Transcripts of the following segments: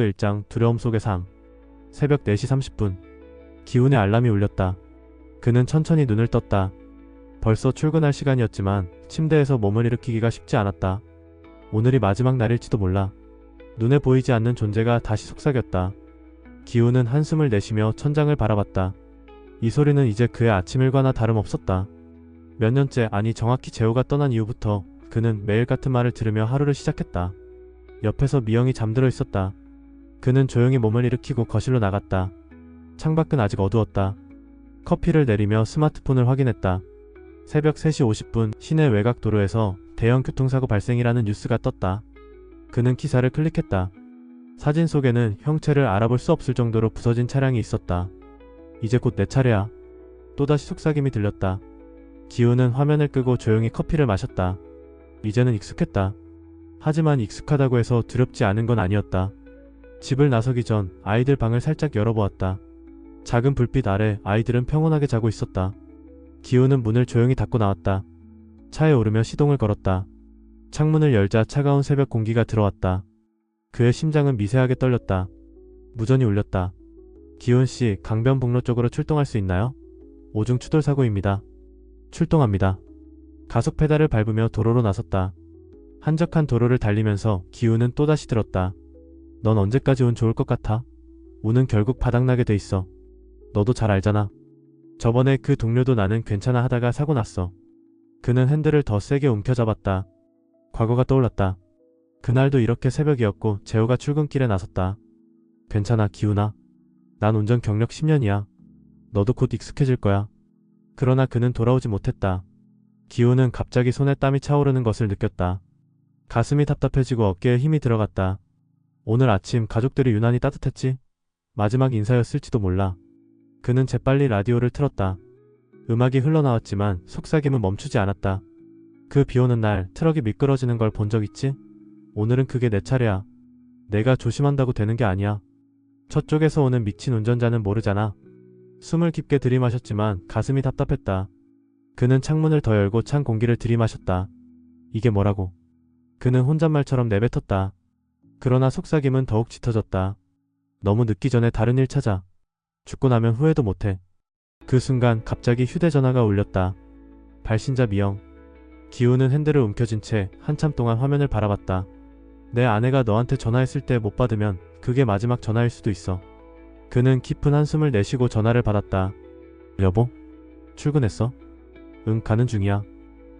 1장 두려움 속의 삶. 새벽 4시 30분. 기훈의 알람이 울렸다. 그는 천천히 눈을 떴다. 벌써 출근할 시간이었지만 침대에서 몸을 일으키기가 쉽지 않았다. 오늘이 마지막 날일지도 몰라. 눈에 보이지 않는 존재가 다시 속삭였다. 기훈은 한숨을 내쉬며 천장을 바라봤다. 이 소리는 이제 그의 아침 일과나 다름없었다. 몇 년째, 아니 정확히 재호가 떠난 이후부터 그는 매일 같은 말을 들으며 하루를 시작했다. 옆에서 미영이 잠들어 있었다. 그는 조용히 몸을 일으키고 거실로 나갔다. 창밖은 아직 어두웠다. 커피를 내리며 스마트폰을 확인했다. 새벽 3시 50분 시내 외곽 도로에서 대형 교통사고 발생이라는 뉴스가 떴다. 그는 기사를 클릭했다. 사진 속에는 형체를 알아볼 수 없을 정도로 부서진 차량이 있었다. 이제 곧 내 차례야. 또다시 속삭임이 들렸다. 기훈은 화면을 끄고 조용히 커피를 마셨다. 이제는 익숙했다. 하지만 익숙하다고 해서 두렵지 않은 건 아니었다. 집을 나서기 전 아이들 방을 살짝 열어보았다. 작은 불빛 아래 아이들은 평온하게 자고 있었다. 기훈은 문을 조용히 닫고 나왔다. 차에 오르며 시동을 걸었다. 창문을 열자 차가운 새벽 공기가 들어왔다. 그의 심장은 미세하게 떨렸다. 무전이 울렸다. 기훈씨, 강변북로 쪽으로 출동할 수 있나요? 오중 추돌 사고입니다. 출동합니다. 가속 페달을 밟으며 도로로 나섰다. 한적한 도로를 달리면서 기훈은 또다시 들었다. 넌 언제까지 운 좋을 것 같아? 운은 결국 바닥나게 돼 있어. 너도 잘 알잖아. 저번에 그 동료도 나는 괜찮아 하다가 사고 났어. 그는 핸들을 더 세게 움켜잡았다. 과거가 떠올랐다. 그날도 이렇게 새벽이었고 재호가 출근길에 나섰다. 괜찮아, 기훈아. 난 운전 경력 10년이야. 너도 곧 익숙해질 거야. 그러나 그는 돌아오지 못했다. 기훈은 갑자기 손에 땀이 차오르는 것을 느꼈다. 가슴이 답답해지고 어깨에 힘이 들어갔다. 오늘 아침 가족들이 유난히 따뜻했지? 마지막 인사였을지도 몰라. 그는 재빨리 라디오를 틀었다. 음악이 흘러나왔지만 속삭임은 멈추지 않았다. 그 비오는 날 트럭이 미끄러지는 걸 본 적 있지? 오늘은 그게 내 차례야. 내가 조심한다고 되는 게 아니야. 저쪽에서 오는 미친 운전자는 모르잖아. 숨을 깊게 들이마셨지만 가슴이 답답했다. 그는 창문을 더 열고 찬 공기를 들이마셨다. 이게 뭐라고? 그는 혼잣말처럼 내뱉었다. 그러나 속삭임은 더욱 짙어졌다. 너무 늦기 전에 다른 일 찾아. 죽고 나면 후회도 못해. 그 순간 갑자기 휴대전화가 울렸다. 발신자 미영. 기훈은 핸들을 움켜쥔 채 한참 동안 화면을 바라봤다. 내 아내가 너한테 전화했을 때 못 받으면 그게 마지막 전화일 수도 있어. 그는 깊은 한숨을 내쉬고 전화를 받았다. 여보? 출근했어? 응, 가는 중이야.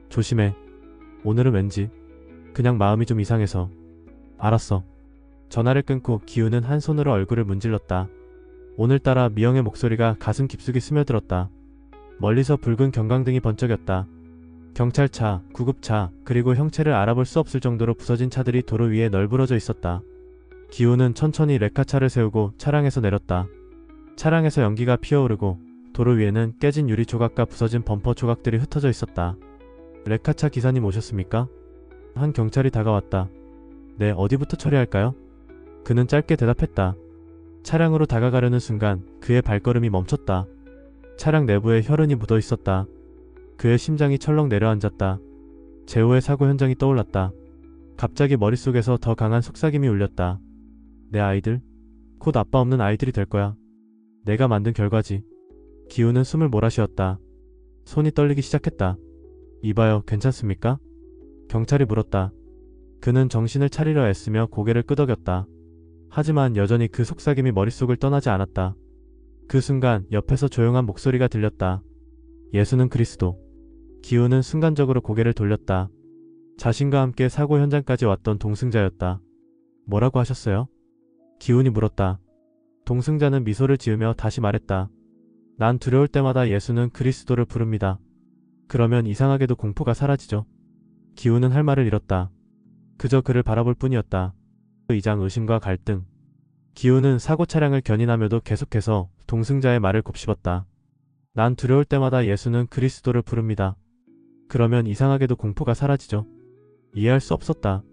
조심해. 오늘은 왠지 그냥 마음이 좀 이상해서. 알았어. 전화를 끊고 기훈은 한 손으로 얼굴을 문질렀다. 오늘따라 미영의 목소리가 가슴 깊숙이 스며들었다. 멀리서 붉은 경광등이 번쩍였다. 경찰차, 구급차, 그리고 형체를 알아볼 수 없을 정도로 부서진 차들이 도로 위에 널브러져 있었다. 기훈은 천천히 레카차를 세우고 차량에서 내렸다. 차량에서 연기가 피어오르고 도로 위에는 깨진 유리 조각과 부서진 범퍼 조각들이 흩어져 있었다. 레카차 기사님 오셨습니까? 한 경찰이 다가왔다. 네, 어디부터 처리할까요? 그는 짧게 대답했다. 차량으로 다가가려는 순간 그의 발걸음이 멈췄다. 차량 내부에 혈흔이 묻어 있었다. 그의 심장이 철렁 내려앉았다. 재호의 사고 현장이 떠올랐다. 갑자기 머릿속에서 더 강한 속삭임이 울렸다. 내 아이들? 곧 아빠 없는 아이들이 될 거야. 내가 만든 결과지. 기훈은 숨을 몰아쉬었다. 손이 떨리기 시작했다. 이봐요, 괜찮습니까? 경찰이 물었다. 그는 정신을 차리려 애쓰며 고개를 끄덕였다. 하지만 여전히 그 속삭임이 머릿속을 떠나지 않았다. 그 순간 옆에서 조용한 목소리가 들렸다. 예수는 그리스도. 기훈은 순간적으로 고개를 돌렸다. 자신과 함께 사고 현장까지 왔던 동승자였다. 뭐라고 하셨어요? 기훈이 물었다. 동승자는 미소를 지으며 다시 말했다. 난 두려울 때마다 예수는 그리스도를 부릅니다. 그러면 이상하게도 공포가 사라지죠. 기훈은 할 말을 잃었다. 그저 그를 바라볼 뿐이었다. 이장 의심과 갈등. 기훈은 사고 차량을 견인하며도 계속해서 동승자의 말을 곱씹었다. 난 두려울 때마다 예수는 그리스도를 부릅니다. 그러면 이상하게도 공포가 사라지죠. 이해할 수 없었다.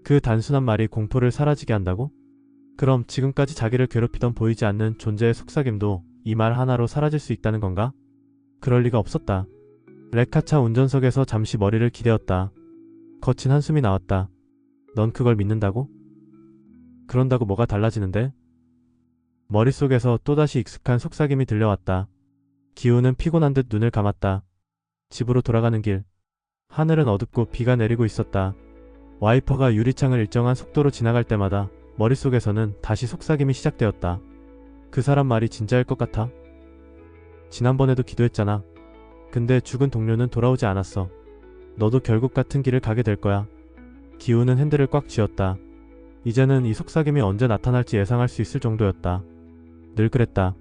그 단순한 말이 공포를 사라지게 한다고? 그럼 지금까지 자기를 괴롭히던 보이지 않는 존재의 속삭임도 이 말 하나로 사라질 수 있다는 건가? 그럴 리가 없었다. 레카차 운전석에서 잠시 머리를 기대었다. 거친 한숨이 나왔다. 넌 그걸 믿는다고? 그런다고 뭐가 달라지는데? 머릿속에서 또다시 익숙한 속삭임이 들려왔다. 기우는 피곤한 듯 눈을 감았다. 집으로 돌아가는 길. 하늘은 어둡고 비가 내리고 있었다. 와이퍼가 유리창을 일정한 속도로 지나갈 때마다 머릿속에서는 다시 속삭임이 시작되었다. 그 사람 말이 진짜일 것 같아? 지난번에도 기도했잖아. 근데 죽은 동료는 돌아오지 않았어. 너도 결국 같은 길을 가게 될 거야. 기우는 핸들을 꽉 쥐었다. 이제는 이 속삭임이 언제 나타날지 예상할 수 있을 정도였다. 늘 그랬다.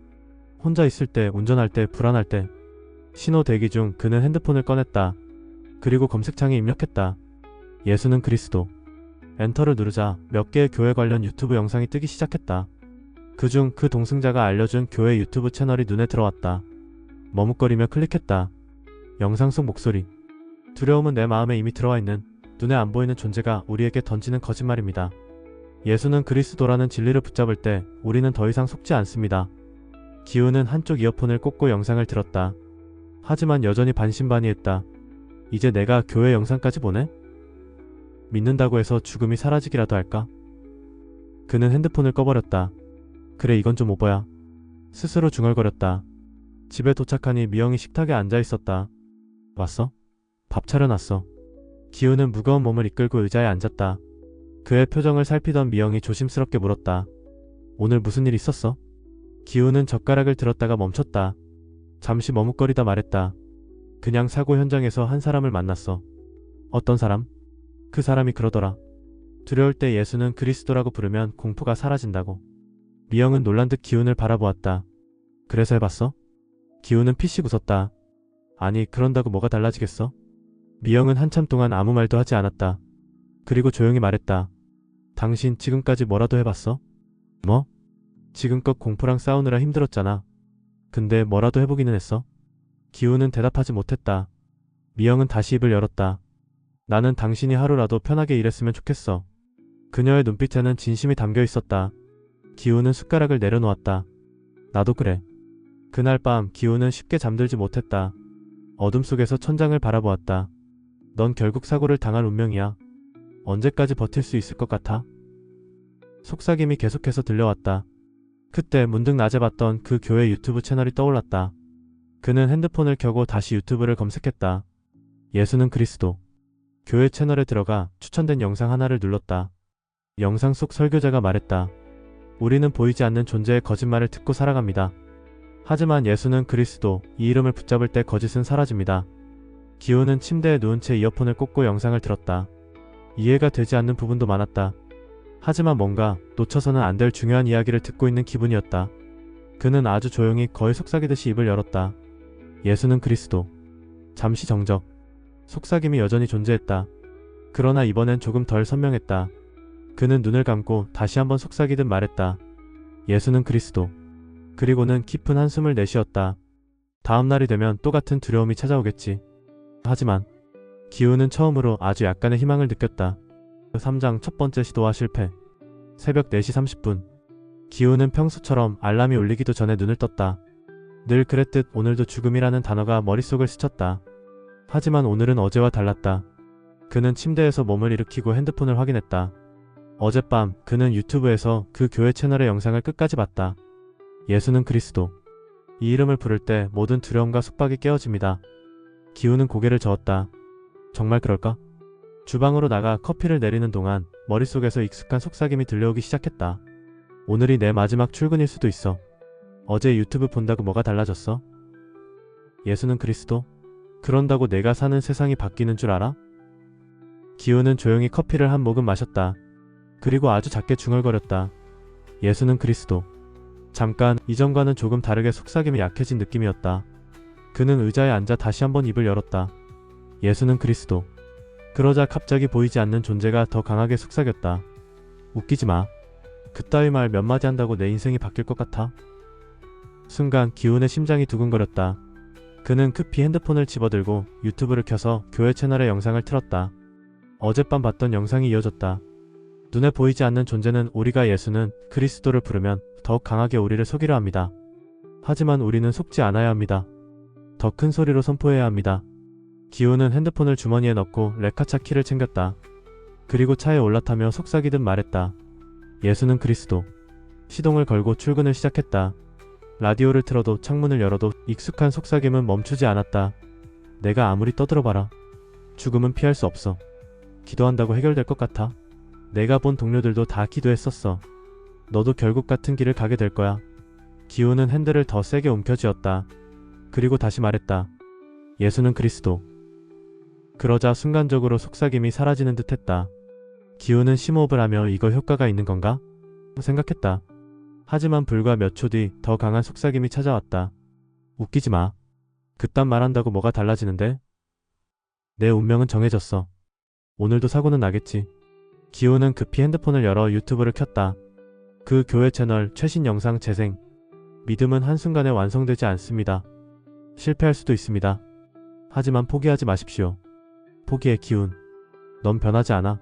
혼자 있을 때, 운전할 때, 불안할 때. 신호 대기 중 그는 핸드폰을 꺼냈다. 그리고 검색창에 입력했다. 예수는 그리스도. 엔터를 누르자 몇 개의 교회 관련 유튜브 영상이 뜨기 시작했다. 그중 그 동승자가 알려준 교회 유튜브 채널이 눈에 들어왔다. 머뭇거리며 클릭했다. 영상 속 목소리. 두려움은 내 마음에 이미 들어와 있는 눈에 안 보이는 존재가 우리에게 던지는 거짓말입니다. 예수는 그리스도라는 진리를 붙잡을 때 우리는 더 이상 속지 않습니다. 기우는 한쪽 이어폰을 꽂고 영상을 들었다. 하지만 여전히 반신반의했다. 이제 내가 교회 영상까지 보내? 믿는다고 해서 죽음이 사라지기라도 할까? 그는 핸드폰을 꺼버렸다. 그래, 이건 좀 오버야. 스스로 중얼거렸다. 집에 도착하니 미영이 식탁에 앉아 있었다. 왔어? 밥 차려놨어. 기우는 무거운 몸을 이끌고 의자에 앉았다. 그의 표정을 살피던 미영이 조심스럽게 물었다. 오늘 무슨 일 있었어? 기우는 젓가락을 들었다가 멈췄다. 잠시 머뭇거리다 말했다. 그냥 사고 현장에서 한 사람을 만났어. 어떤 사람? 그 사람이 그러더라. 두려울 때 예수는 그리스도라고 부르면 공포가 사라진다고. 미영은 놀란 듯 기훈을 바라보았다. 그래서 해봤어? 기훈은 피식 웃었다. 아니, 그런다고 뭐가 달라지겠어? 미영은 한참 동안 아무 말도 하지 않았다. 그리고 조용히 말했다. 당신 지금까지 뭐라도 해봤어? 뭐? 지금껏 공포랑 싸우느라 힘들었잖아. 근데 뭐라도 해보기는 했어? 기훈은 대답하지 못했다. 미영은 다시 입을 열었다. 나는 당신이 하루라도 편하게 일했으면 좋겠어. 그녀의 눈빛에는 진심이 담겨 있었다. 기훈은 숟가락을 내려놓았다. 나도 그래. 그날 밤 기훈은 쉽게 잠들지 못했다. 어둠 속에서 천장을 바라보았다. 넌 결국 사고를 당할 운명이야. 언제까지 버틸 수 있을 것 같아? 속삭임이 계속해서 들려왔다. 그때 문득 낮에 봤던 그 교회 유튜브 채널이 떠올랐다. 그는 핸드폰을 켜고 다시 유튜브를 검색했다. 예수는 그리스도. 교회 채널에 들어가 추천된 영상 하나를 눌렀다. 영상 속 설교자가 말했다. 우리는 보이지 않는 존재의 거짓말을 듣고 살아갑니다. 하지만 예수는 그리스도, 이 이름을 붙잡을 때 거짓은 사라집니다. 기훈은 침대에 누운 채 이어폰을 꽂고 영상을 들었다. 이해가 되지 않는 부분도 많았다. 하지만 뭔가 놓쳐서는 안 될 중요한 이야기를 듣고 있는 기분이었다. 그는 아주 조용히 거의 속삭이듯이 입을 열었다. 예수는 그리스도. 잠시 정적. 속삭임이 여전히 존재했다. 그러나 이번엔 조금 덜 선명했다. 그는 눈을 감고 다시 한번 속삭이듯 말했다. 예수는 그리스도. 그리고는 깊은 한숨을 내쉬었다. 다음 날이 되면 또 같은 두려움이 찾아오겠지. 하지만 기훈은 처음으로 아주 약간의 희망을 느꼈다. 3장 첫 번째 시도와 실패. 새벽 4시 30분. 기훈은 평소처럼 알람이 울리기도 전에 눈을 떴다. 늘 그랬듯 오늘도 죽음이라는 단어가 머릿속을 스쳤다. 하지만 오늘은 어제와 달랐다. 그는 침대에서 몸을 일으키고 핸드폰을 확인했다. 어젯밤 그는 유튜브에서 그 교회 채널의 영상을 끝까지 봤다. 예수는 그리스도. 이 이름을 부를 때 모든 두려움과 속박이 깨어집니다. 기훈은 고개를 저었다. 정말 그럴까? 주방으로 나가 커피를 내리는 동안 머릿속에서 익숙한 속삭임이 들려오기 시작했다. 오늘이 내 마지막 출근일 수도 있어. 어제 유튜브 본다고 뭐가 달라졌어? 예수는 그리스도? 그런다고 내가 사는 세상이 바뀌는 줄 알아? 기훈은 조용히 커피를 한 모금 마셨다. 그리고 아주 작게 중얼거렸다. 예수는 그리스도. 잠깐 이전과는 조금 다르게 속삭임이 약해진 느낌이었다. 그는 의자에 앉아 다시 한번 입을 열었다. 예수는 그리스도. 그러자 갑자기 보이지 않는 존재가 더 강하게 속삭였다. 웃기지 마. 그따위 말 몇 마디 한다고 내 인생이 바뀔 것 같아? 순간 기훈의 심장이 두근거렸다. 그는 급히 핸드폰을 집어들고 유튜브를 켜서 교회 채널의 영상을 틀었다. 어젯밤 봤던 영상이 이어졌다. 눈에 보이지 않는 존재는 우리가 예수는 그리스도를 부르면 더욱 강하게 우리를 속이려 합니다. 하지만 우리는 속지 않아야 합니다. 더 큰 소리로 선포해야 합니다. 기훈은 핸드폰을 주머니에 넣고 레카차 키를 챙겼다. 그리고 차에 올라타며 속삭이듯 말했다. 예수는 그리스도. 시동을 걸고 출근을 시작했다. 라디오를 틀어도 창문을 열어도 익숙한 속삭임은 멈추지 않았다. 내가 아무리 떠들어봐라. 죽음은 피할 수 없어. 기도한다고 해결될 것 같아? 내가 본 동료들도 다 기도했었어. 너도 결국 같은 길을 가게 될 거야. 기우는 핸들을 더 세게 움켜쥐었다. 그리고 다시 말했다. 예수는 그리스도. 그러자 순간적으로 속삭임이 사라지는 듯 했다. 기우는 심호흡을 하며 이거 효과가 있는 건가? 생각했다. 하지만 불과 몇 초 뒤 더 강한 속삭임이 찾아왔다. 웃기지 마. 그딴 말한다고 뭐가 달라지는데? 내 운명은 정해졌어. 오늘도 사고는 나겠지. 기우는 급히 핸드폰을 열어 유튜브를 켰다. 그 교회 채널 최신 영상 재생. 믿음은 한순간에 완성되지 않습니다. 실패할 수도 있습니다. 하지만 포기하지 마십시오. 포기의 기운. 넌 변하지 않아.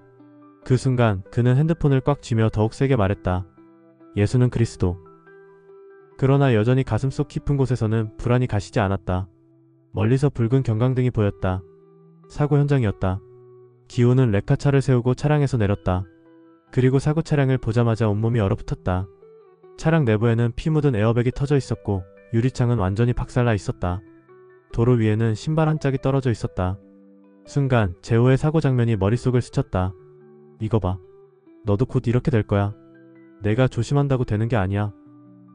그 순간 그는 핸드폰을 꽉 쥐며 더욱 세게 말했다. 예수는 그리스도. 그러나 여전히 가슴속 깊은 곳에서는 불안이 가시지 않았다. 멀리서 붉은 경광등이 보였다. 사고 현장이었다. 기우는 레카차를 세우고 차량에서 내렸다. 그리고 사고 차량을 보자마자 온몸이 얼어붙었다. 차량 내부에는 피 묻은 에어백이 터져 있었고 유리창은 완전히 박살나 있었다. 도로 위에는 신발 한 짝이 떨어져 있었다. 순간 제호의 사고 장면이 머릿속을 스쳤다. 이거 봐. 너도 곧 이렇게 될 거야. 내가 조심한다고 되는 게 아니야.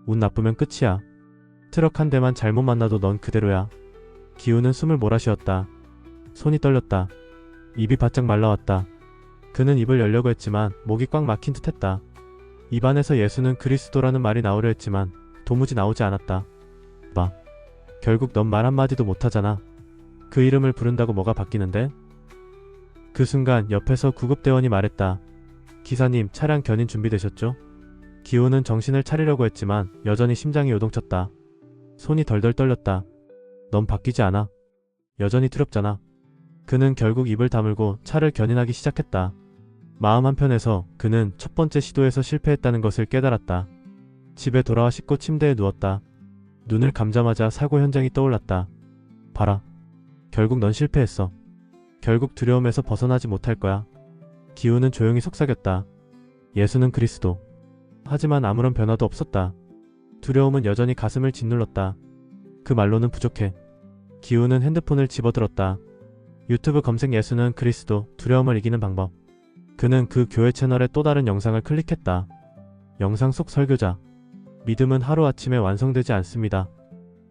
운 나쁘면 끝이야. 트럭 한 대만 잘못 만나도 넌 그대로야. 기우는 숨을 몰아쉬었다. 손이 떨렸다. 입이 바짝 말라왔다. 그는 입을 열려고 했지만 목이 꽉 막힌 듯 했다. 입안에서 예수는 그리스도라는 말이 나오려 했지만 도무지 나오지 않았다. 봐. 결국 넌 말 한마디도 못하잖아. 그 이름을 부른다고 뭐가 바뀌는데? 그 순간 옆에서 구급대원이 말했다. 기사님, 차량 견인 준비되셨죠? 기우는 정신을 차리려고 했지만 여전히 심장이 요동쳤다. 손이 덜덜 떨렸다. 넌 바뀌지 않아. 여전히 두렵잖아. 그는 결국 입을 다물고 차를 견인하기 시작했다. 마음 한편에서 그는 첫 번째 시도에서 실패했다는 것을 깨달았다. 집에 돌아와 씻고 침대에 누웠다. 눈을 감자마자 사고 현장이 떠올랐다. 봐라. 결국 넌 실패했어. 결국 두려움에서 벗어나지 못할 거야. 기우는 조용히 속삭였다. 예수는 그리스도. 하지만 아무런 변화도 없었다. 두려움은 여전히 가슴을 짓눌렀다. 그 말로는 부족해. 기우는 핸드폰을 집어들었다. 유튜브 검색 예수는 그리스도, 두려움을 이기는 방법. 그는 그 교회 채널의 또 다른 영상을 클릭했다. 영상 속 설교자. 믿음은 하루아침에 완성되지 않습니다.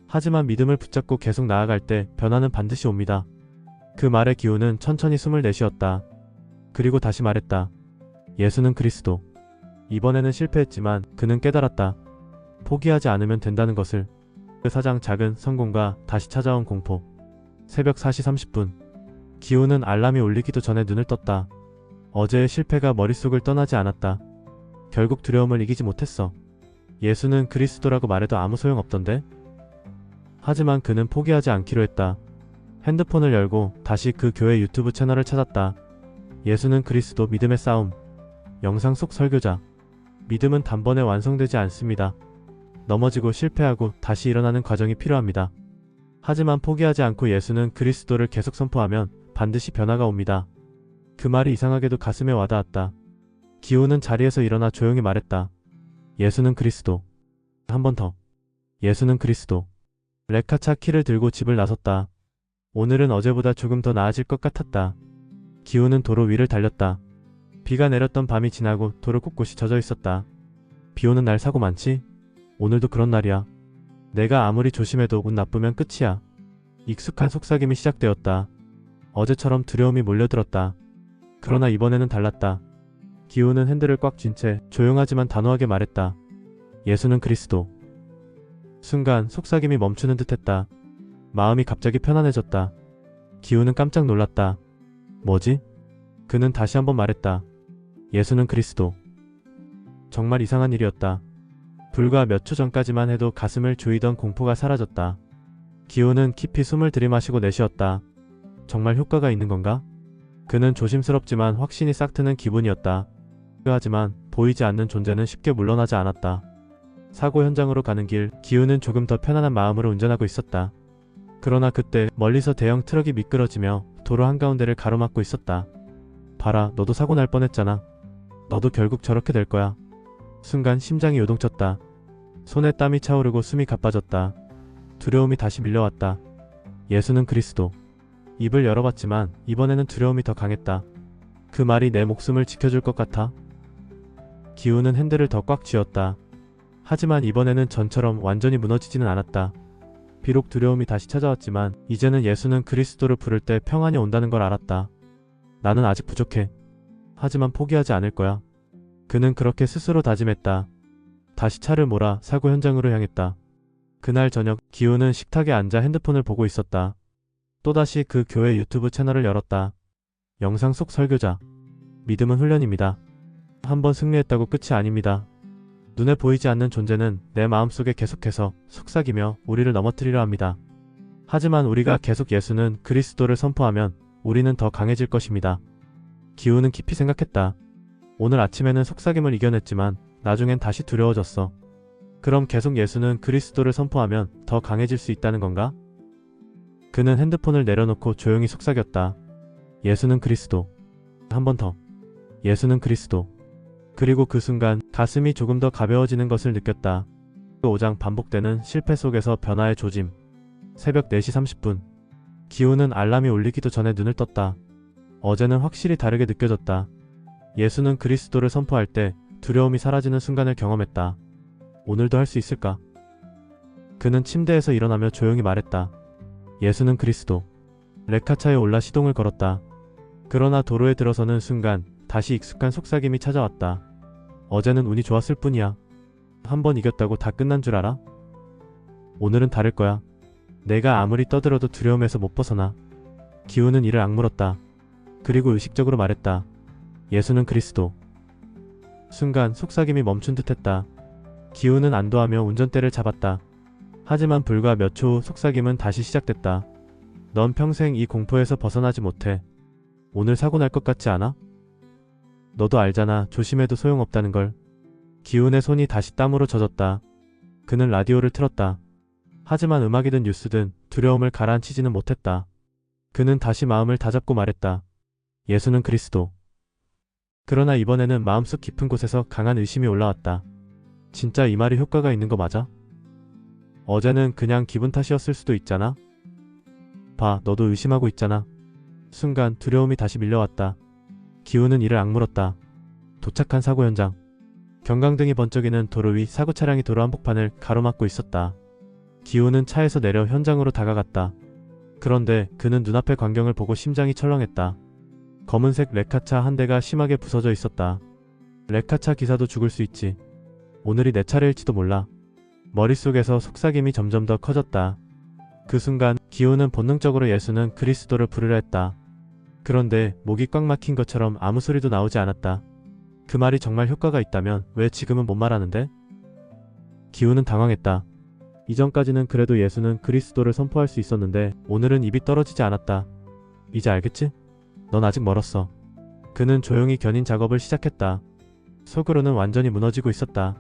하지만 믿음을 붙잡고 계속 나아갈 때 변화는 반드시 옵니다. 그 말에 기우는 천천히 숨을 내쉬었다. 그리고 다시 말했다. 예수는 그리스도. 이번에는 실패했지만 그는 깨달았다. 포기하지 않으면 된다는 것을. 그 사장 작은 성공과 다시 찾아온 공포. 새벽 4시 30분. 기우는 알람이 울리기도 전에 눈을 떴다. 어제의 실패가 머릿속을 떠나지 않았다. 결국 두려움을 이기지 못했어. 예수는 그리스도라고 말해도 아무 소용없던데? 하지만 그는 포기하지 않기로 했다. 핸드폰을 열고 다시 그 교회 유튜브 채널을 찾았다. 예수는 그리스도, 믿음의 싸움. 영상 속 설교자. 믿음은 단번에 완성되지 않습니다. 넘어지고 실패하고 다시 일어나는 과정이 필요합니다. 하지만 포기하지 않고 예수는 그리스도를 계속 선포하면 반드시 변화가 옵니다. 그 말이 이상하게도 가슴에 와닿았다. 기우는 자리에서 일어나 조용히 말했다. 예수는 그리스도. 한 번 더. 예수는 그리스도. 레카차 키를 들고 집을 나섰다. 오늘은 어제보다 조금 더 나아질 것 같았다. 기우는 도로 위를 달렸다. 비가 내렸던 밤이 지나고 도로 곳곳이 젖어 있었다. 비 오는 날 사고 많지? 오늘도 그런 날이야. 내가 아무리 조심해도 운 나쁘면 끝이야. 익숙한 속삭임이 시작되었다. 어제처럼 두려움이 몰려들었다. 그러나 이번에는 달랐다. 기우는 핸들을 꽉 쥔 채 조용하지만 단호하게 말했다. 예수는 그리스도. 순간 속삭임이 멈추는 듯했다. 마음이 갑자기 편안해졌다. 기우는 깜짝 놀랐다. 뭐지? 그는 다시 한번 말했다. 예수는 그리스도. 정말 이상한 일이었다. 불과 몇 초 전까지만 해도 가슴을 조이던 공포가 사라졌다. 기우는 깊이 숨을 들이마시고 내쉬었다. 정말 효과가 있는 건가? 그는 조심스럽지만 확신이 싹 트는 기분이었다. 하지만 보이지 않는 존재는 쉽게 물러나지 않았다. 사고 현장으로 가는 길, 기우는 조금 더 편안한 마음으로 운전하고 있었다. 그러나 그때 멀리서 대형 트럭이 미끄러지며 도로 한가운데를 가로막고 있었다. 봐라, 너도 사고 날 뻔했잖아. 너도 결국 저렇게 될 거야. 순간 심장이 요동쳤다. 손에 땀이 차오르고 숨이 가빠졌다. 두려움이 다시 밀려왔다. 예수는 그리스도. 입을 열어봤지만 이번에는 두려움이 더 강했다. 그 말이 내 목숨을 지켜줄 것 같아. 기우는 핸들을 더 꽉 쥐었다. 하지만 이번에는 전처럼 완전히 무너지지는 않았다. 비록 두려움이 다시 찾아왔지만 이제는 예수는 그리스도를 부를 때 평안이 온다는 걸 알았다. 나는 아직 부족해. 하지만 포기하지 않을 거야. 그는 그렇게 스스로 다짐했다. 다시 차를 몰아 사고 현장으로 향했다. 그날 저녁 기우는 식탁에 앉아 핸드폰을 보고 있었다. 또다시 그 교회 유튜브 채널을 열었다. 영상 속 설교자. 믿음은 훈련입니다. 한번 승리했다고 끝이 아닙니다. 눈에 보이지 않는 존재는 내 마음속에 계속해서 속삭이며 우리를 넘어뜨리려 합니다. 하지만 우리가 계속 예수는 그리스도를 선포하면 우리는 더 강해질 것입니다. 기우는 깊이 생각했다. 오늘 아침에는 속삭임을 이겨냈지만 나중엔 다시 두려워졌어. 그럼 계속 예수는 그리스도를 선포하면 더 강해질 수 있다는 건가? 그는 핸드폰을 내려놓고 조용히 속삭였다. 예수는 그리스도. 한 번 더. 예수는 그리스도. 그리고 그 순간 가슴이 조금 더 가벼워지는 것을 느꼈다. 5장 반복되는 실패 속에서 변화의 조짐. 새벽 4시 30분. 기우는 알람이 울리기도 전에 눈을 떴다. 어제는 확실히 다르게 느껴졌다. 예수는 그리스도를 선포할 때 두려움이 사라지는 순간을 경험했다. 오늘도 할 수 있을까? 그는 침대에서 일어나며 조용히 말했다. 예수는 그리스도. 레카차에 올라 시동을 걸었다. 그러나 도로에 들어서는 순간 다시 익숙한 속삭임이 찾아왔다. 어제는 운이 좋았을 뿐이야. 한 번 이겼다고 다 끝난 줄 알아? 오늘은 다를 거야. 내가 아무리 떠들어도 두려움에서 못 벗어나. 기우는 이를 악물었다. 그리고 의식적으로 말했다. 예수는 그리스도. 순간 속삭임이 멈춘 듯했다. 기우는 안도하며 운전대를 잡았다. 하지만 불과 몇 초 후 속삭임은 다시 시작됐다. 넌 평생 이 공포에서 벗어나지 못해. 오늘 사고 날 것 같지 않아? 너도 알잖아. 조심해도 소용없다는 걸. 기훈의 손이 다시 땀으로 젖었다. 그는 라디오를 틀었다. 하지만 음악이든 뉴스든 두려움을 가라앉히지는 못했다. 그는 다시 마음을 다잡고 말했다. 예수는 그리스도. 그러나 이번에는 마음속 깊은 곳에서 강한 의심이 올라왔다. 진짜 이 말이 효과가 있는 거 맞아? 어제는 그냥 기분 탓이었을 수도 있잖아? 봐, 너도 의심하고 있잖아. 순간 두려움이 다시 밀려왔다. 기우는 이를 악물었다. 도착한 사고 현장. 경광등이 번쩍이는 도로 위 사고 차량이 도로 한복판을 가로막고 있었다. 기우는 차에서 내려 현장으로 다가갔다. 그런데 그는 눈앞의 광경을 보고 심장이 철렁했다. 검은색 레카차 한 대가 심하게 부서져 있었다. 레카차 기사도 죽을 수 있지. 오늘이 내 차례일지도 몰라. 머릿속에서 속삭임이 점점 더 커졌다. 그 순간 기우는 본능적으로 예수는 그리스도를 부르려 했다. 그런데 목이 꽉 막힌 것처럼 아무 소리도 나오지 않았다. 그 말이 정말 효과가 있다면 왜 지금은 못 말하는데? 기우는 당황했다. 이전까지는 그래도 예수는 그리스도를 선포할 수 있었는데 오늘은 입이 떨어지지 않았다. 이제 알겠지? 넌 아직 멀었어. 그는 조용히 견인 작업을 시작했다. 속으로는 완전히 무너지고 있었다.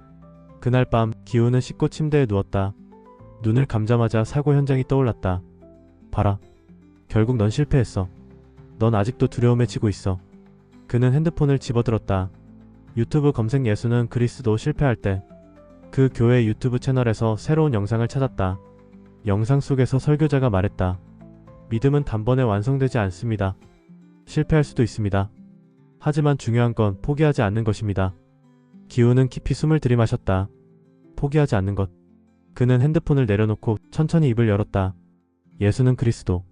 그날 밤 기우는 씻고 침대에 누웠다. 눈을 감자마자 사고 현장이 떠올랐다. 봐라. 결국 넌 실패했어. 넌 아직도 두려움에 지고 있어. 그는 핸드폰을 집어들었다. 유튜브 검색 예수는 그리스도 실패할 때. 그 교회 유튜브 채널에서 새로운 영상을 찾았다. 영상 속에서 설교자가 말했다. 믿음은 단번에 완성되지 않습니다. 실패할 수도 있습니다. 하지만 중요한 건 포기하지 않는 것입니다. 기우는 깊이 숨을 들이마셨다. 포기하지 않는 것. 그는 핸드폰을 내려놓고 천천히 입을 열었다. 예수는 그리스도.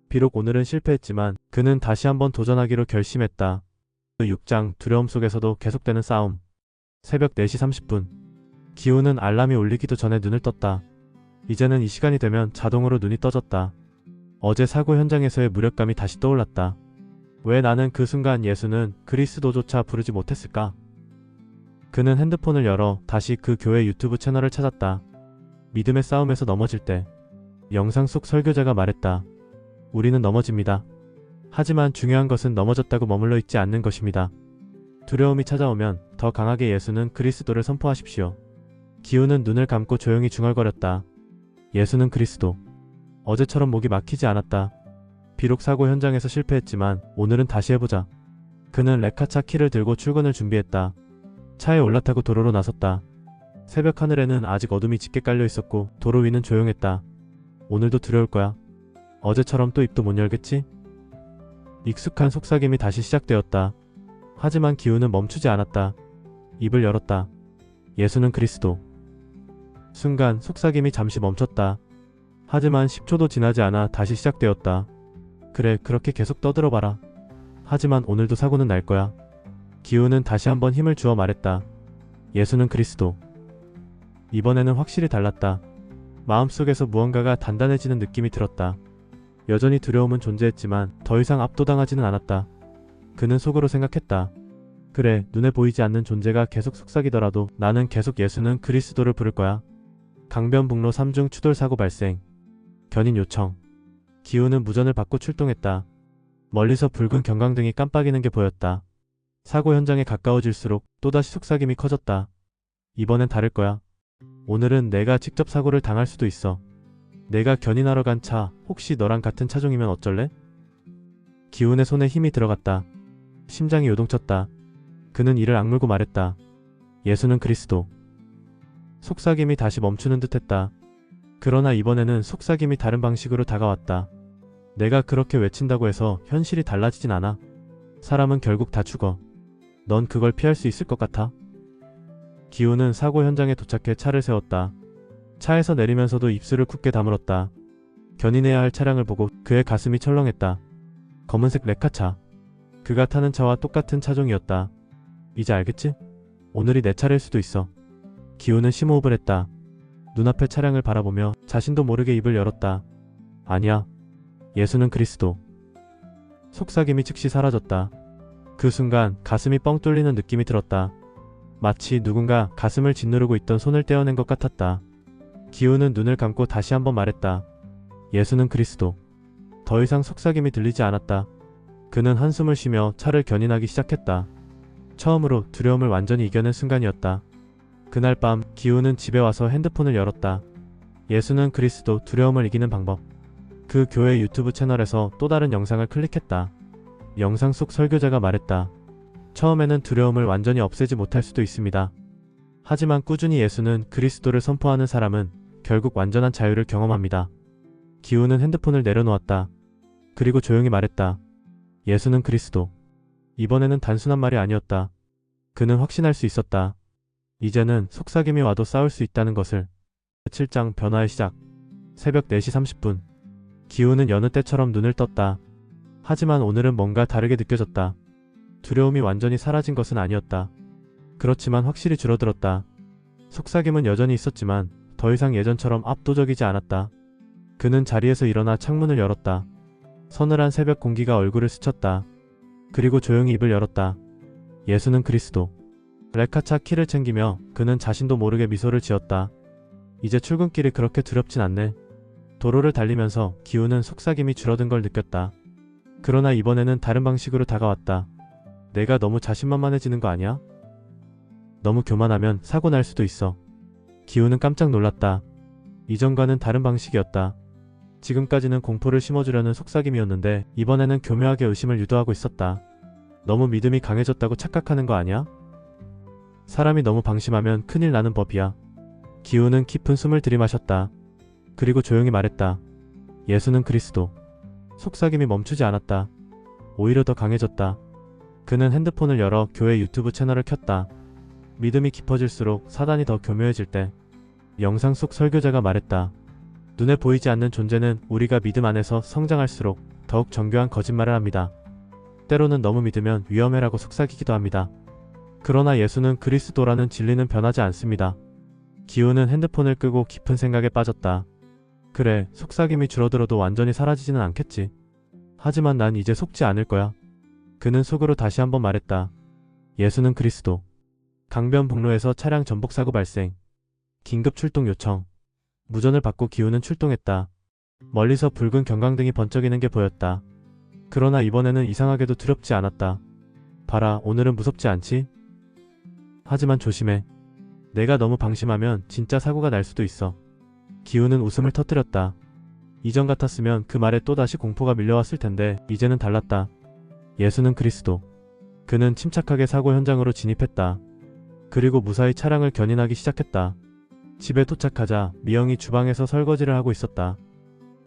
비록 오늘은 실패했지만 그는 다시 한번 도전하기로 결심했다. 6장 두려움 속에서도 계속되는 싸움. 새벽 4시 30분. 기우는 알람이 울리기도 전에 눈을 떴다. 이제는 이 시간이 되면 자동으로 눈이 떠졌다. 어제 사고 현장에서의 무력감이 다시 떠올랐다. 왜 나는 그 순간 예수는 그리스도조차 부르지 못했을까? 그는 핸드폰을 열어 다시 그 교회 유튜브 채널을 찾았다. 믿음의 싸움에서 넘어질 때. 영상 속 설교자가 말했다. 우리는 넘어집니다. 하지만 중요한 것은 넘어졌다고 머물러 있지 않는 것입니다. 두려움이 찾아오면 더 강하게 예수는 그리스도를 선포하십시오. 기우는 눈을 감고 조용히 중얼거렸다. 예수는 그리스도. 어제처럼 목이 막히지 않았다. 비록 사고 현장에서 실패했지만 오늘은 다시 해보자. 그는 레카차 키를 들고 출근을 준비했다. 차에 올라타고 도로로 나섰다. 새벽 하늘에는 아직 어둠이 짙게 깔려 있었고 도로 위는 조용했다. 오늘도 두려울 거야. 어제처럼 또 입도 못 열겠지? 익숙한 속삭임이 다시 시작되었다. 하지만 기우는 멈추지 않았다. 입을 열었다. 예수는 그리스도. 순간 속삭임이 잠시 멈췄다. 하지만 10초도 지나지 않아 다시 시작되었다. 그래, 그렇게 계속 떠들어봐라. 하지만 오늘도 사고는 날 거야. 기우는 다시 한번 힘을 주어 말했다. 예수는 그리스도. 이번에는 확실히 달랐다. 마음속에서 무언가가 단단해지는 느낌이 들었다. 여전히 두려움은 존재했지만 더 이상 압도당하지는 않았다. 그는 속으로 생각했다. 그래, 눈에 보이지 않는 존재가 계속 속삭이더라도 나는 계속 예수는 그리스도를 부를 거야. 강변북로 3중 추돌 사고 발생. 견인 요청. 기우는 무전을 받고 출동했다. 멀리서 붉은 경광등이 깜빡이는 게 보였다. 사고 현장에 가까워질수록 또다시 속삭임이 커졌다. 이번엔 다를 거야. 오늘은 내가 직접 사고를 당할 수도 있어. 내가 견인하러 간 차, 혹시 너랑 같은 차종이면 어쩔래? 기훈의 손에 힘이 들어갔다. 심장이 요동쳤다. 그는 이를 악물고 말했다. 예수는 그리스도. 속삭임이 다시 멈추는 듯했다. 그러나 이번에는 속삭임이 다른 방식으로 다가왔다. 내가 그렇게 외친다고 해서 현실이 달라지진 않아. 사람은 결국 다 죽어. 넌 그걸 피할 수 있을 것 같아? 기훈은 사고 현장에 도착해 차를 세웠다. 차에서 내리면서도 입술을 굳게 다물었다. 견인해야 할 차량을 보고 그의 가슴이 철렁했다. 검은색 레카차. 그가 타는 차와 똑같은 차종이었다. 이제 알겠지? 오늘이 내 차례일 수도 있어. 기훈은 심호흡을 했다. 눈앞의 차량을 바라보며 자신도 모르게 입을 열었다. 아니야. 예수는 그리스도. 속삭임이 즉시 사라졌다. 그 순간 가슴이 뻥 뚫리는 느낌이 들었다. 마치 누군가 가슴을 짓누르고 있던 손을 떼어낸 것 같았다. 기훈은 눈을 감고 다시 한번 말했다. 예수는 그리스도. 더 이상 속삭임이 들리지 않았다. 그는 한숨을 쉬며 차를 견인하기 시작했다. 처음으로 두려움을 완전히 이겨낸 순간이었다. 그날 밤 기훈은 집에 와서 핸드폰을 열었다. 예수는 그리스도 두려움을 이기는 방법. 그 교회 유튜브 채널에서 또 다른 영상을 클릭했다. 영상 속 설교자가 말했다. 처음에는 두려움을 완전히 없애지 못할 수도 있습니다. 하지만 꾸준히 예수는 그리스도를 선포하는 사람은 결국 완전한 자유를 경험합니다. 기훈은 핸드폰을 내려놓았다. 그리고 조용히 말했다. 예수는 그리스도. 이번에는 단순한 말이 아니었다. 그는 확신할 수 있었다. 이제는 속삭임이 와도 싸울 수 있다는 것을. 7장 변화의 시작. 새벽 4시 30분. 기훈은 여느 때처럼 눈을 떴다. 하지만 오늘은 뭔가 다르게 느껴졌다. 두려움이 완전히 사라진 것은 아니었다. 그렇지만 확실히 줄어들었다. 속삭임은 여전히 있었지만 더 이상 예전처럼 압도적이지 않았다. 그는 자리에서 일어나 창문을 열었다. 서늘한 새벽 공기가 얼굴을 스쳤다. 그리고 조용히 입을 열었다. 예수는 그리스도. 레카차 키를 챙기며 그는 자신도 모르게 미소를 지었다. 이제 출근길이 그렇게 두렵진 않네. 도로를 달리면서 기훈은 속삭임이 줄어든 걸 느꼈다. 그러나 이번에는 다른 방식으로 다가왔다. 내가 너무 자신만만해지는 거 아니야? 너무 교만하면 사고 날 수도 있어. 기훈은 깜짝 놀랐다. 이전과는 다른 방식이었다. 지금까지는 공포를 심어주려는 속삭임이었는데 이번에는 교묘하게 의심을 유도하고 있었다. 너무 믿음이 강해졌다고 착각하는 거 아니야? 사람이 너무 방심하면 큰일 나는 법이야. 기훈은 깊은 숨을 들이마셨다. 그리고 조용히 말했다. 예수는 그리스도. 속삭임이 멈추지 않았다. 오히려 더 강해졌다. 그는 핸드폰을 열어 교회 유튜브 채널을 켰다. 믿음이 깊어질수록 사단이 더 교묘해질 때. 영상 속 설교자가 말했다. 눈에 보이지 않는 존재는 우리가 믿음 안에서 성장할수록 더욱 정교한 거짓말을 합니다. 때로는 너무 믿으면 위험해라고 속삭이기도 합니다. 그러나 예수는 그리스도라는 진리는 변하지 않습니다. 기훈은 핸드폰을 끄고 깊은 생각에 빠졌다. 그래, 속삭임이 줄어들어도 완전히 사라지지는 않겠지. 하지만 난 이제 속지 않을 거야. 그는 속으로 다시 한번 말했다. 예수는 그리스도. 강변북로에서 차량 전복 사고 발생. 긴급 출동 요청. 무전을 받고 기훈은 출동했다. 멀리서 붉은 경광등이 번쩍이는 게 보였다. 그러나 이번에는 이상하게도 두렵지 않았다. 봐라, 오늘은 무섭지 않지? 하지만 조심해. 내가 너무 방심하면 진짜 사고가 날 수도 있어. 기훈은 웃음을 터뜨렸다. 이전 같았으면 그 말에 또다시 공포가 밀려왔을 텐데 이제는 달랐다. 예수는 그리스도. 그는 침착하게 사고 현장으로 진입했다. 그리고 무사히 차량을 견인하기 시작했다. 집에 도착하자 미영이 주방에서 설거지를 하고 있었다.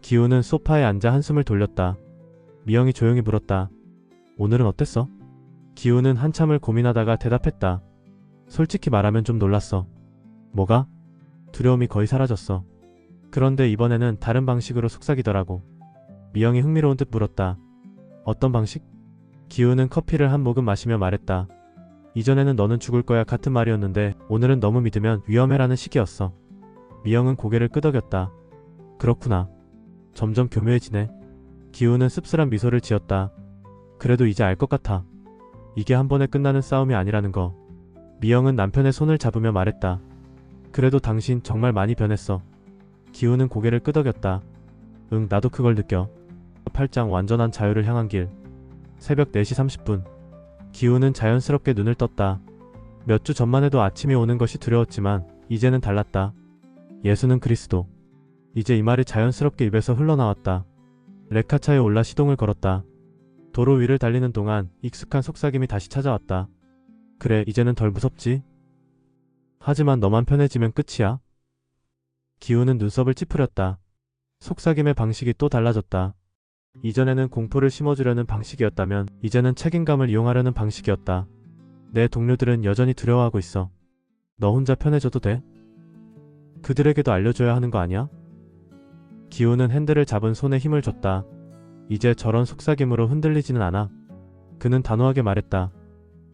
기훈은 소파에 앉아 한숨을 돌렸다. 미영이 조용히 물었다. 오늘은 어땠어? 기훈은 한참을 고민하다가 대답했다. 솔직히 말하면 좀 놀랐어. 뭐가? 두려움이 거의 사라졌어. 그런데 이번에는 다른 방식으로 속삭이더라고. 미영이 흥미로운 듯 물었다. 어떤 방식? 기훈은 커피를 한 모금 마시며 말했다. 이전에는 너는 죽을 거야 같은 말이었는데 오늘은 너무 믿으면 위험해라는 식이었어. 미영은 고개를 끄덕였다. 그렇구나. 점점 교묘해지네. 기훈은 씁쓸한 미소를 지었다. 그래도 이제 알 것 같아. 이게 한 번에 끝나는 싸움이 아니라는 거. 미영은 남편의 손을 잡으며 말했다. 그래도 당신 정말 많이 변했어. 기훈은 고개를 끄덕였다. 응, 나도 그걸 느껴. 8장 완전한 자유를 향한 길. 새벽 4시 30분. 기훈은 자연스럽게 눈을 떴다. 몇 주 전만 해도 아침이 오는 것이 두려웠지만 이제는 달랐다. 예수는 그리스도. 이제 이 말이 자연스럽게 입에서 흘러나왔다. 레카차에 올라 시동을 걸었다. 도로 위를 달리는 동안 익숙한 속삭임이 다시 찾아왔다. 그래, 이제는 덜 무섭지? 하지만 너만 편해지면 끝이야. 기훈은 눈썹을 찌푸렸다. 속삭임의 방식이 또 달라졌다. 이전에는 공포를 심어주려는 방식이었다면 이제는 책임감을 이용하려는 방식이었다. 내 동료들은 여전히 두려워하고 있어. 너 혼자 편해져도 돼? 그들에게도 알려줘야 하는 거 아니야? 기훈은 핸들을 잡은 손에 힘을 줬다. 이제 저런 속삭임으로 흔들리지는 않아. 그는 단호하게 말했다.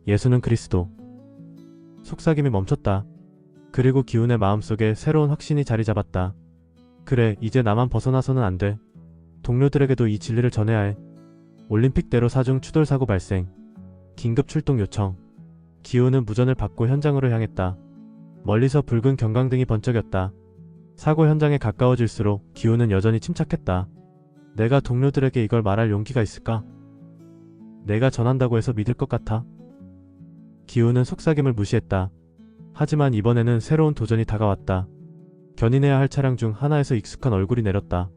예수는 그리스도. 속삭임이 멈췄다. 그리고 기훈의 마음속에 새로운 확신이 자리 잡았다. 그래, 이제 나만 벗어나서는 안 돼. 동료들에게도 이 진리를 전해야 해. 올림픽대로 4중 추돌 사고 발생. 긴급 출동 요청. 기훈은 무전을 받고 현장으로 향했다. 멀리서 붉은 경광등이 번쩍였다. 사고 현장에 가까워질수록 기훈은 여전히 침착했다. 내가 동료들에게 이걸 말할 용기가 있을까? 내가 전한다고 해서 믿을 것 같아? 기훈은 속삭임을 무시했다. 하지만 이번에는 새로운 도전이 다가왔다. 견인해야 할 차량 중 하나에서 익숙한 얼굴이 내렸다.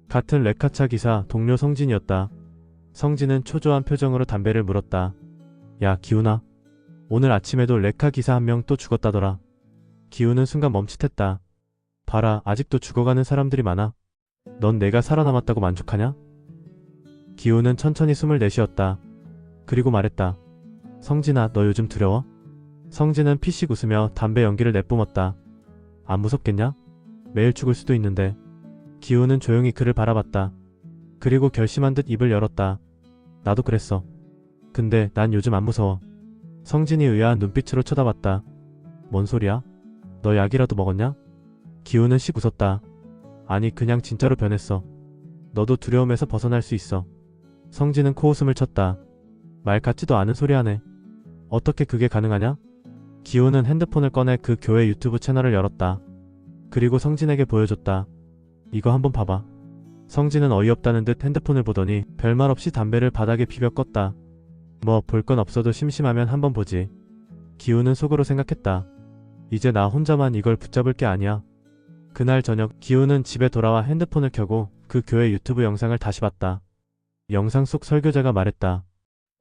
같은 레카차 기사 동료 성진이었다. 성진은 초조한 표정으로 담배를 물었다. 야, 기훈아. 오늘 아침에도 레카 기사 한 명 또 죽었다더라. 기훈은 순간 멈칫했다. 봐라, 아직도 죽어가는 사람들이 많아. 넌 내가 살아남았다고 만족하냐? 기훈은 천천히 숨을 내쉬었다. 그리고 말했다. 성진아, 너 요즘 두려워? 성진은 피식 웃으며 담배 연기를 내뿜었다. 안 무섭겠냐? 매일 죽을 수도 있는데. 기훈은 조용히 그를 바라봤다. 그리고 결심한 듯 입을 열었다. 나도 그랬어. 근데 난 요즘 안 무서워. 성진이 의아한 눈빛으로 쳐다봤다. 뭔 소리야? 너 약이라도 먹었냐? 기훈은 씩 웃었다. 아니, 그냥 진짜로 변했어. 너도 두려움에서 벗어날 수 있어. 성진은 코웃음을 쳤다. 말 같지도 않은 소리 하네. 어떻게 그게 가능하냐? 기훈은 핸드폰을 꺼내 그 교회 유튜브 채널을 열었다. 그리고 성진에게 보여줬다. 이거 한번 봐봐. 성진은 어이없다는 듯 핸드폰을 보더니 별말 없이 담배를 바닥에 비벼 껐다. 뭐 볼 건 없어도 심심하면 한번 보지. 기훈은 속으로 생각했다. 이제 나 혼자만 이걸 붙잡을 게 아니야. 그날 저녁 기훈은 집에 돌아와 핸드폰을 켜고 그 교회 유튜브 영상을 다시 봤다. 영상 속 설교자가 말했다.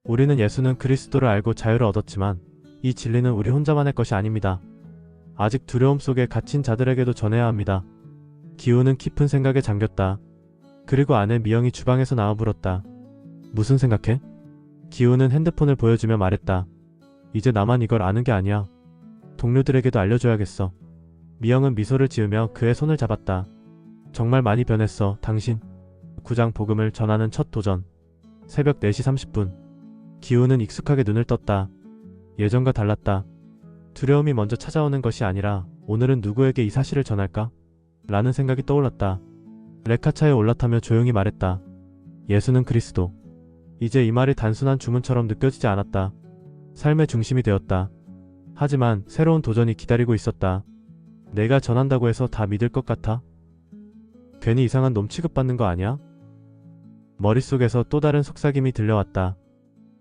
우리는 예수는 그리스도를 알고 자유를 얻었지만 이 진리는 우리 혼자만의 것이 아닙니다. 아직 두려움 속에 갇힌 자들에게도 전해야 합니다. 기훈은 깊은 생각에 잠겼다. 그리고 아내 미영이 주방에서 나와 물었다. 무슨 생각해? 기훈은 핸드폰을 보여주며 말했다. 이제 나만 이걸 아는 게 아니야. 동료들에게도 알려줘야겠어. 미영은 미소를 지으며 그의 손을 잡았다. 정말 많이 변했어, 당신. 9장 복음을 전하는 첫 도전. 새벽 4시 30분. 기훈은 익숙하게 눈을 떴다. 예전과 달랐다. 두려움이 먼저 찾아오는 것이 아니라 오늘은 누구에게 이 사실을 전할까? 라는 생각이 떠올랐다. 레카차에 올라타며 조용히 말했다. 예수는 그리스도. 이제 이 말이 단순한 주문처럼 느껴지지 않았다. 삶의 중심이 되었다. 하지만 새로운 도전이 기다리고 있었다. 내가 전한다고 해서 다 믿을 것 같아? 괜히 이상한 놈 취급받는 거 아니야? 머릿속에서 또 다른 속삭임이 들려왔다.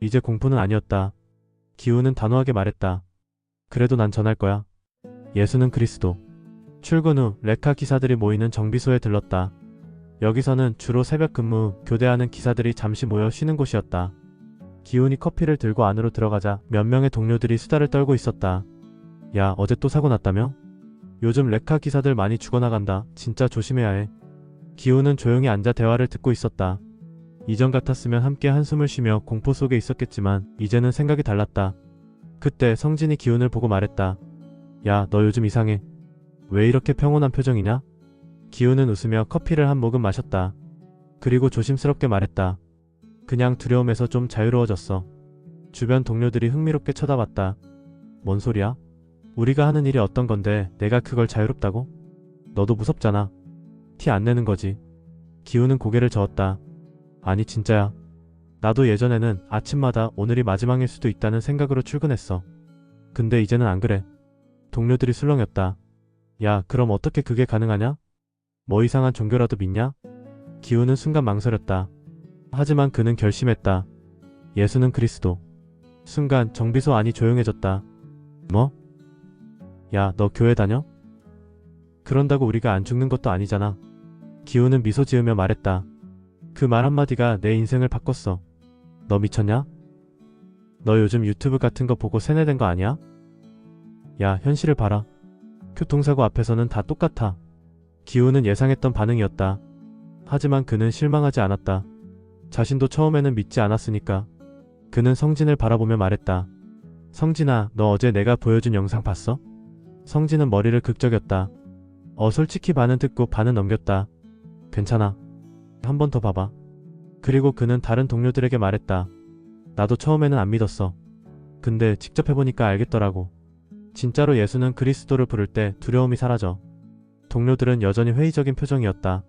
이제 공포는 아니었다. 기훈은 단호하게 말했다. 그래도 난 전할 거야. 예수는 그리스도. 출근 후 레카 기사들이 모이는 정비소에 들렀다. 여기서는 주로 새벽 근무, 교대하는 기사들이 잠시 모여 쉬는 곳이었다. 기훈이 커피를 들고 안으로 들어가자 몇 명의 동료들이 수다를 떨고 있었다. 야, 어제 또 사고 났다며? 요즘 레카 기사들 많이 죽어나간다. 진짜 조심해야 해. 기훈은 조용히 앉아 대화를 듣고 있었다. 이전 같았으면 함께 한숨을 쉬며 공포 속에 있었겠지만 이제는 생각이 달랐다. 그때 성진이 기훈을 보고 말했다. 야, 너 요즘 이상해. 왜 이렇게 평온한 표정이냐? 기훈은 웃으며 커피를 한 모금 마셨다. 그리고 조심스럽게 말했다. 그냥 두려움에서 좀 자유로워졌어. 주변 동료들이 흥미롭게 쳐다봤다. 뭔 소리야? 우리가 하는 일이 어떤 건데 내가 그걸 자유롭다고? 너도 무섭잖아. 티 안 내는 거지. 기훈은 고개를 저었다. 아니 진짜야. 나도 예전에는 아침마다 오늘이 마지막일 수도 있다는 생각으로 출근했어. 근데 이제는 안 그래. 동료들이 술렁였다. 야, 그럼 어떻게 그게 가능하냐? 뭐 이상한 종교라도 믿냐? 기훈은 순간 망설였다. 하지만 그는 결심했다. 예수는 그리스도. 순간 정비소 안이 조용해졌다. 뭐? 야, 너 교회 다녀? 그런다고 우리가 안 죽는 것도 아니잖아. 기훈은 미소 지으며 말했다. 그 말 한마디가 내 인생을 바꿨어. 너 미쳤냐? 너 요즘 유튜브 같은 거 보고 세뇌된 거 아니야? 야, 현실을 봐라. 교통사고 앞에서는 다 똑같아. 기훈은 예상했던 반응이었다. 하지만 그는 실망하지 않았다. 자신도 처음에는 믿지 않았으니까. 그는 성진을 바라보며 말했다. 성진아, 너 어제 내가 보여준 영상 봤어? 성진은 머리를 극적였다. 솔직히 반은 듣고 반은 넘겼다. 괜찮아. 한 번 더 봐봐. 그리고 그는 다른 동료들에게 말했다. 나도 처음에는 안 믿었어. 근데 직접 해보니까 알겠더라고. 진짜로 예수는 그리스도를 부를 때 두려움이 사라져. 동료들은 여전히 회의적인 표정이었다.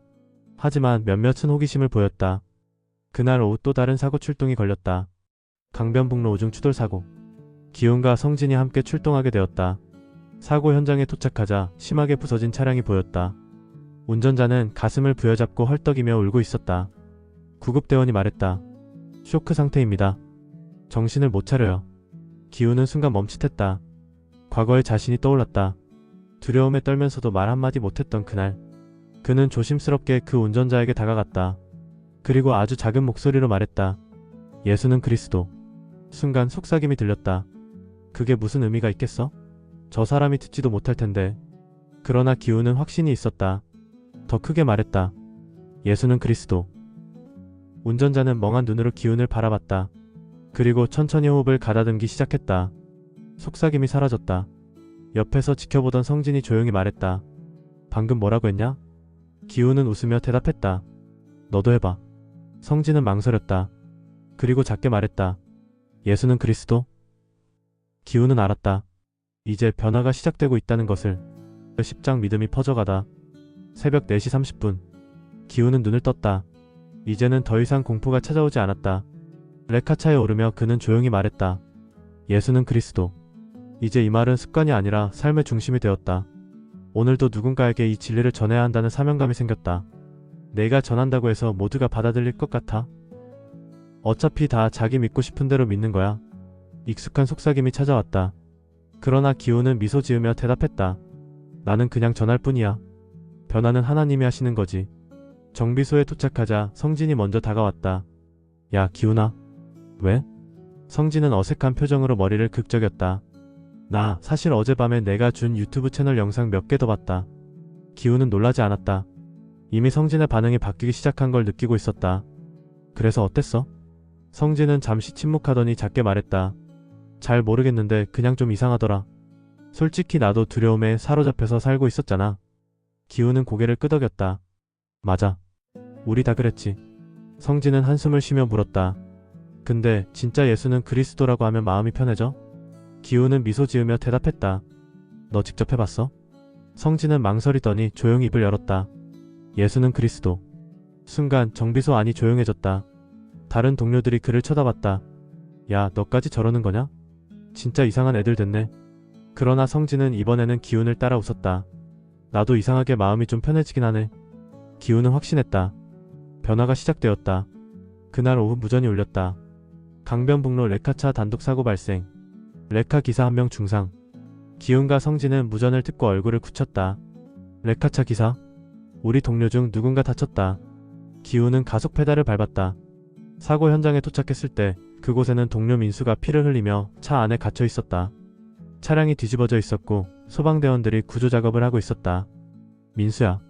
하지만 몇몇은 호기심을 보였다. 그날 오후 또 다른 사고 출동이 걸렸다. 강변북로 우중 추돌 사고. 기훈과 성진이 함께 출동하게 되었다. 사고 현장에 도착하자 심하게 부서진 차량이 보였다. 운전자는 가슴을 부여잡고 헐떡이며 울고 있었다. 구급대원이 말했다. 쇼크 상태입니다. 정신을 못 차려요. 기훈은 순간 멈칫했다. 과거의 자신이 떠올랐다. 두려움에 떨면서도 말 한마디 못했던 그날. 그는 조심스럽게 그 운전자에게 다가갔다. 그리고 아주 작은 목소리로 말했다. 예수는 그리스도. 순간 속삭임이 들렸다. 그게 무슨 의미가 있겠어? 저 사람이 듣지도 못할 텐데. 그러나 기훈은 확신이 있었다. 더 크게 말했다. 예수는 그리스도. 운전자는 멍한 눈으로 기훈을 바라봤다. 그리고 천천히 호흡을 가다듬기 시작했다. 속삭임이 사라졌다. 옆에서 지켜보던 성진이 조용히 말했다. 방금 뭐라고 했냐? 기훈은 웃으며 대답했다. 너도 해봐. 성진은 망설였다. 그리고 작게 말했다. 예수는 그리스도? 기훈은 알았다. 이제 변화가 시작되고 있다는 것을. 십장 믿음이 퍼져가다. 새벽 4시 30분. 기훈은 눈을 떴다. 이제는 더 이상 공포가 찾아오지 않았다. 레카차에 오르며 그는 조용히 말했다. 예수는 그리스도. 이제 이 말은 습관이 아니라 삶의 중심이 되었다. 오늘도 누군가에게 이 진리를 전해야 한다는 사명감이 생겼다. 내가 전한다고 해서 모두가 받아들일 것 같아? 어차피 다 자기 믿고 싶은 대로 믿는 거야. 익숙한 속삭임이 찾아왔다. 그러나 기훈은 미소 지으며 대답했다. 나는 그냥 전할 뿐이야. 변화는 하나님이 하시는 거지. 정비소에 도착하자 성진이 먼저 다가왔다. 야, 기훈아. 왜? 성진은 어색한 표정으로 머리를 극적였다. 나 사실 어젯밤에 내가 준 유튜브 채널 영상 몇 개 더 봤다. 기훈은 놀라지 않았다. 이미 성진의 반응이 바뀌기 시작한 걸 느끼고 있었다. 그래서 어땠어? 성진은 잠시 침묵하더니 작게 말했다. 잘 모르겠는데 그냥 좀 이상하더라. 솔직히 나도 두려움에 사로잡혀서 살고 있었잖아. 기훈은 고개를 끄덕였다. 맞아. 우리 다 그랬지. 성진은 한숨을 쉬며 물었다. 근데 진짜 예수는 그리스도라고 하면 마음이 편해져? 기훈은 미소 지으며 대답했다. 너 직접 해봤어? 성진은 망설이더니 조용히 입을 열었다. 예수는 그리스도. 순간 정비소 안이 조용해졌다. 다른 동료들이 그를 쳐다봤다. 야, 너까지 저러는 거냐? 진짜 이상한 애들 됐네. 그러나 성진은 이번에는 기훈을 따라 웃었다. 나도 이상하게 마음이 좀 편해지긴 하네. 기훈은 확신했다. 변화가 시작되었다. 그날 오후 무전이 울렸다. 강변북로 레카차 단독사고 발생. 레카 기사 1명 중상. 기훈과 성진은 무전을 듣고 얼굴을 굳혔다. 레카차 기사? 우리 동료 중 누군가 다쳤다. 기훈은 가속 페달을 밟았다. 사고 현장에 도착했을 때 그곳에는 동료 민수가 피를 흘리며 차 안에 갇혀 있었다. 차량이 뒤집어져 있었고 소방대원들이 구조작업을 하고 있었다. 민수야,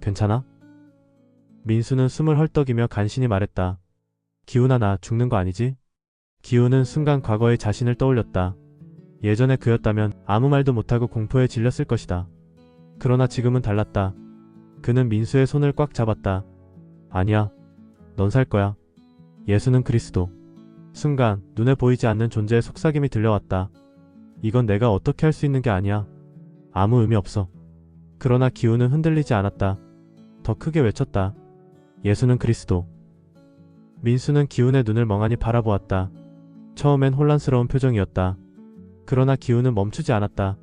괜찮아? 민수는 숨을 헐떡이며 간신히 말했다. 기훈아, 나 죽는 거 아니지? 기훈은 순간 과거의 자신을 떠올렸다. 예전에 그였다면 아무 말도 못하고 공포에 질렸을 것이다. 그러나 지금은 달랐다. 그는 민수의 손을 꽉 잡았다. 아니야, 넌 살 거야. 예수는 그리스도. 순간 눈에 보이지 않는 존재의 속삭임이 들려왔다. 이건 내가 어떻게 할 수 있는 게 아니야. 아무 의미 없어. 그러나 기훈은 흔들리지 않았다. 더 크게 외쳤다. 예수는 그리스도. 민수는 기훈의 눈을 멍하니 바라보았다. 처음엔 혼란스러운 표정이었다. 그러나 기훈은 멈추지 않았다.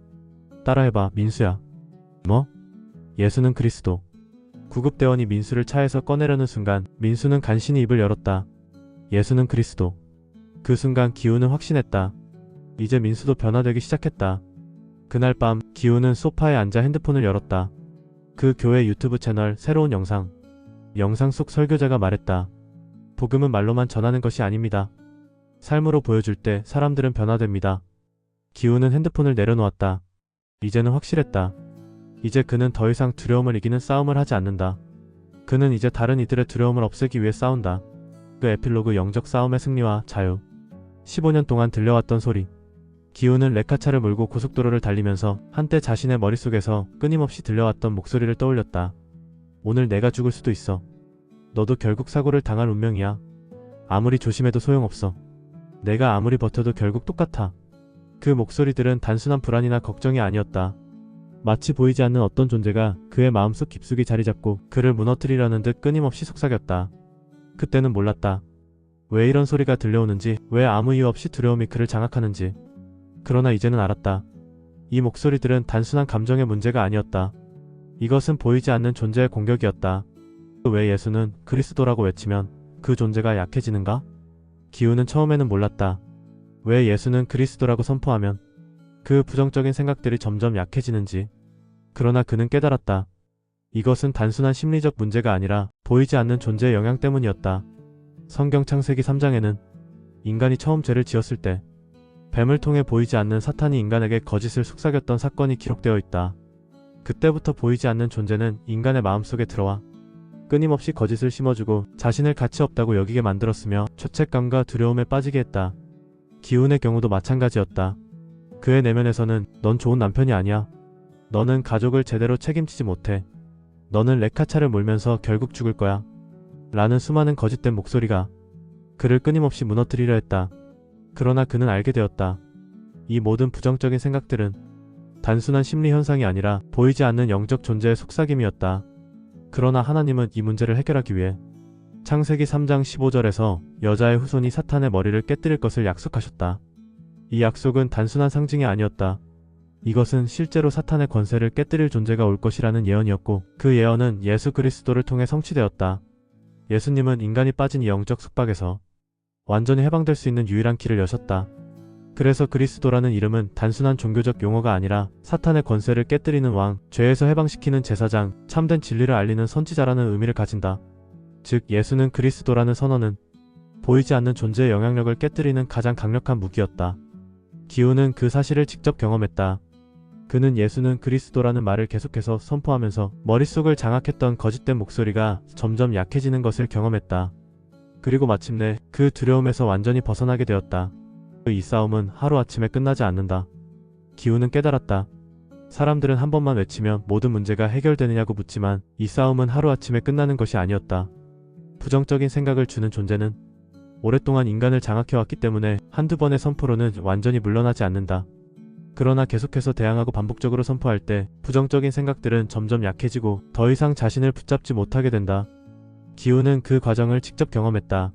따라해봐, 민수야. 뭐? 예수는 그리스도. 구급대원이 민수를 차에서 꺼내려는 순간 민수는 간신히 입을 열었다. 예수는 그리스도. 그 순간 기훈은 확신했다. 이제 민수도 변화되기 시작했다. 그날 밤 기훈은 소파에 앉아 핸드폰을 열었다. 그 교회 유튜브 채널 새로운 영상. 영상 속 설교자가 말했다. 복음은 말로만 전하는 것이 아닙니다. 삶으로 보여줄 때 사람들은 변화됩니다. 기훈은 핸드폰을 내려놓았다. 이제는 확실했다. 이제 그는 더 이상 두려움을 이기는 싸움을 하지 않는다. 그는 이제 다른 이들의 두려움을 없애기 위해 싸운다. 그 에필로그 영적 싸움의 승리와 자유. 15년 동안 들려왔던 소리. 기훈은 레카차를 몰고 고속도로를 달리면서 한때 자신의 머릿속에서 끊임없이 들려왔던 목소리를 떠올렸다. 오늘 내가 죽을 수도 있어. 너도 결국 사고를 당할 운명이야. 아무리 조심해도 소용없어. 내가 아무리 버텨도 결국 똑같아. 그 목소리들은 단순한 불안이나 걱정이 아니었다. 마치 보이지 않는 어떤 존재가 그의 마음속 깊숙이 자리잡고 그를 무너뜨리려는 듯 끊임없이 속삭였다. 그때는 몰랐다. 왜 이런 소리가 들려오는지, 왜 아무 이유 없이 두려움이 그를 장악하는지. 그러나 이제는 알았다. 이 목소리들은 단순한 감정의 문제가 아니었다. 이것은 보이지 않는 존재의 공격이었다. 왜 예수는 그리스도라고 외치면 그 존재가 약해지는가? 기훈은 처음에는 몰랐다. 왜 예수는 그리스도라고 선포하면 그 부정적인 생각들이 점점 약해지는지. 그러나 그는 깨달았다. 이것은 단순한 심리적 문제가 아니라 보이지 않는 존재의 영향 때문이었다. 성경 창세기 3장에는 인간이 처음 죄를 지었을 때 뱀을 통해 보이지 않는 사탄이 인간에게 거짓을 속삭였던 사건이 기록되어 있다. 그때부터 보이지 않는 존재는 인간의 마음속에 들어와 끊임없이 거짓을 심어주고 자신을 가치 없다고 여기게 만들었으며 죄책감과 두려움에 빠지게 했다. 기훈의 경우도 마찬가지였다. 그의 내면에서는 넌 좋은 남편이 아니야. 너는 가족을 제대로 책임지지 못해. 너는 레카차를 몰면서 결국 죽을 거야. 라는 수많은 거짓된 목소리가 그를 끊임없이 무너뜨리려 했다. 그러나 그는 알게 되었다. 이 모든 부정적인 생각들은 단순한 심리 현상이 아니라 보이지 않는 영적 존재의 속삭임이었다. 그러나 하나님은 이 문제를 해결하기 위해 창세기 3장 15절에서 여자의 후손이 사탄의 머리를 깨뜨릴 것을 약속하셨다. 이 약속은 단순한 상징이 아니었다. 이것은 실제로 사탄의 권세를 깨뜨릴 존재가 올 것이라는 예언이었고 그 예언은 예수 그리스도를 통해 성취되었다. 예수님은 인간이 빠진 이 영적 숙박에서 완전히 해방될 수 있는 유일한 길을 여셨다. 그래서 그리스도라는 이름은 단순한 종교적 용어가 아니라 사탄의 권세를 깨뜨리는 왕, 죄에서 해방시키는 제사장, 참된 진리를 알리는 선지자라는 의미를 가진다. 즉 예수는 그리스도라는 선언은 보이지 않는 존재의 영향력을 깨뜨리는 가장 강력한 무기였다. 기훈은 그 사실을 직접 경험했다. 그는 예수는 그리스도라는 말을 계속해서 선포하면서 머릿속을 장악했던 거짓된 목소리가 점점 약해지는 것을 경험했다. 그리고 마침내 그 두려움에서 완전히 벗어나게 되었다. 이 싸움은 하루아침에 끝나지 않는다. 기훈은 깨달았다. 사람들은 한 번만 외치면 모든 문제가 해결되느냐고 묻지만 이 싸움은 하루아침에 끝나는 것이 아니었다. 부정적인 생각을 주는 존재는 오랫동안 인간을 장악해왔기 때문에 한두 번의 선포로는 완전히 물러나지 않는다. 그러나 계속해서 대항하고 반복적으로 선포할 때 부정적인 생각들은 점점 약해지고 더 이상 자신을 붙잡지 못하게 된다. 기훈은 그 과정을 직접 경험했다.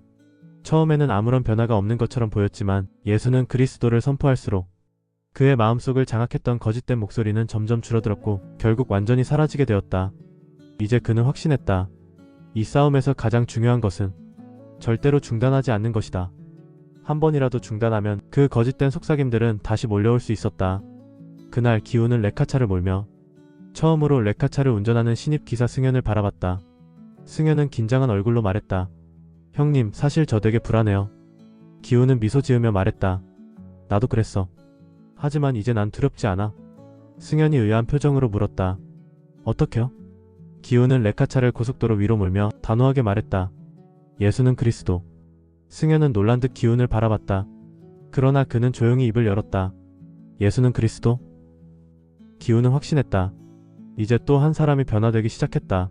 처음에는 아무런 변화가 없는 것처럼 보였지만 예수는 그리스도를 선포할수록 그의 마음속을 장악했던 거짓된 목소리는 점점 줄어들었고 결국 완전히 사라지게 되었다. 이제 그는 확신했다. 이 싸움에서 가장 중요한 것은 절대로 중단하지 않는 것이다. 한 번이라도 중단하면 그 거짓된 속삭임들은 다시 몰려올 수 있었다. 그날 기훈은 레카차를 몰며 처음으로 레카차를 운전하는 신입 기사 승현을 바라봤다. 승현은 긴장한 얼굴로 말했다. 형님, 사실 저 되게 불안해요. 기훈은 미소 지으며 말했다. 나도 그랬어. 하지만 이제 난 두렵지 않아. 승현이 의아한 표정으로 물었다. 어떻게요? 기훈은 레카차를 고속도로 위로 몰며 단호하게 말했다. 예수는 그리스도. 승현은 놀란 듯 기훈을 바라봤다. 그러나 그는 조용히 입을 열었다. 예수는 그리스도? 기훈은 확신했다. 이제 또 한 사람이 변화되기 시작했다.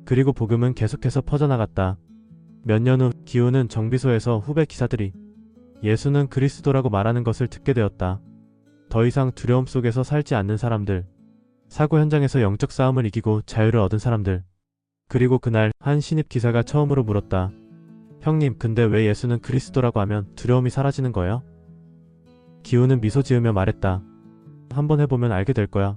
그리고 복음은 계속해서 퍼져나갔다. 몇 년 후 기훈은 정비소에서 후배 기사들이 예수는 그리스도라고 말하는 것을 듣게 되었다. 더 이상 두려움 속에서 살지 않는 사람들, 사고 현장에서 영적 싸움을 이기고 자유를 얻은 사람들. 그리고 그날 한 신입 기사가 처음으로 물었다. 형님, 근데 왜 예수는 그리스도라고 하면 두려움이 사라지는 거예요? 기훈은 미소 지으며 말했다. 한번 해보면 알게 될 거야.